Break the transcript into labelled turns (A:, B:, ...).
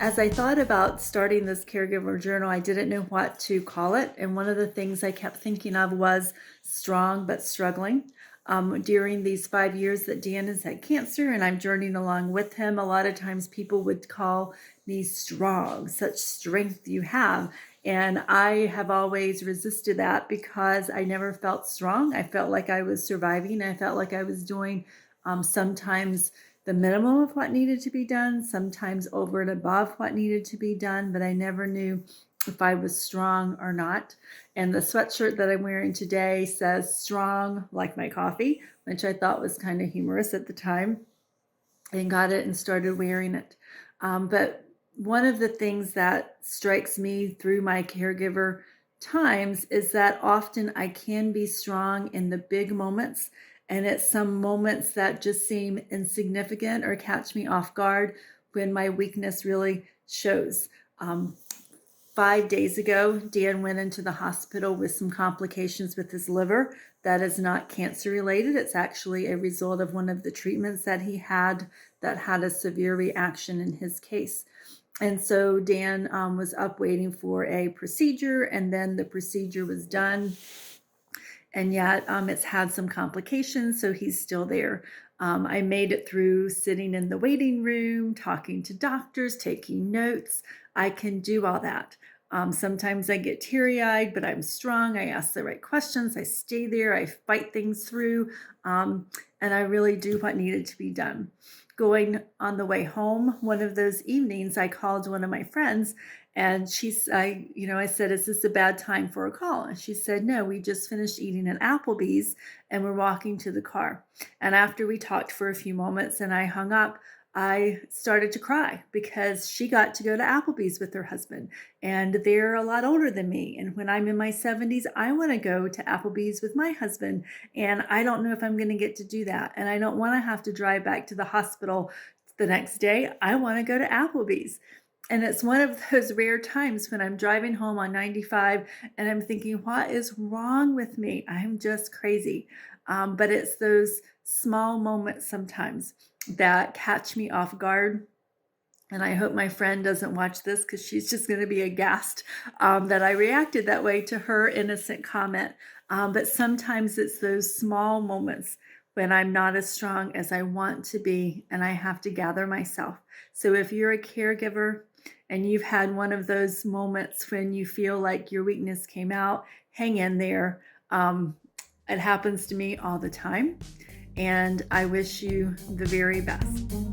A: As I thought about starting this caregiver journal, I didn't know what to call it. And one of the things I kept thinking of was strong but struggling. During these 5 years that Dan has had cancer and I'm journeying along with him, a lot of times people would call me strong, such strength you have. And I have always resisted that because I never felt strong. I felt like I was surviving. I felt like I was doing sometimes the minimum of what needed to be done, sometimes over and above what needed to be done, but I never knew if I was strong or not. And the sweatshirt that I'm wearing today says strong like my coffee, which I thought was kind of humorous at the time, and got it and started wearing it. But one of the things that strikes me through my caregiver times is that often I can be strong in the big moments, and it's some moments that just seem insignificant or catch me off guard when my weakness really shows. Um, 5 days ago, Dan went into the hospital with some complications with his liver. That is not cancer related. It's actually a result of one of the treatments that he had that had a severe reaction in his case. And so Dan was up waiting for a procedure, and then the procedure was done. And yet it's had some complications, so he's still there. I made it through sitting in the waiting room, talking to doctors, taking notes. I can do all that. Sometimes I get teary-eyed, but I'm strong. I ask the right questions. I stay there. I fight things through, and I really do what needed to be done. Going on the way home, one of those evenings, I called one of my friends, and I said, "Is this a bad time for a call?" And she said, "No, we just finished eating at Applebee's and we're walking to the car." And after we talked for a few moments and I hung up, I started to cry because she got to go to Applebee's with her husband, and they're a lot older than me. And when I'm in my 70s, I want to go to Applebee's with my husband, and I don't know if I'm going to get to do that. And I don't want to have to drive back to the hospital the next day. I want to go to Applebee's. And it's one of those rare times when I'm driving home on 95 and I'm thinking, what is wrong with me? I'm just crazy. But it's those small moments sometimes that catch me off guard. And I hope my friend doesn't watch this because she's just going to be aghast that I reacted that way to her innocent comment. But sometimes it's those small moments when I'm not as strong as I want to be and I have to gather myself. So if you're a caregiver and you've had one of those moments when you feel like your weakness came out, hang in there. It happens to me all the time. And I wish you the very best.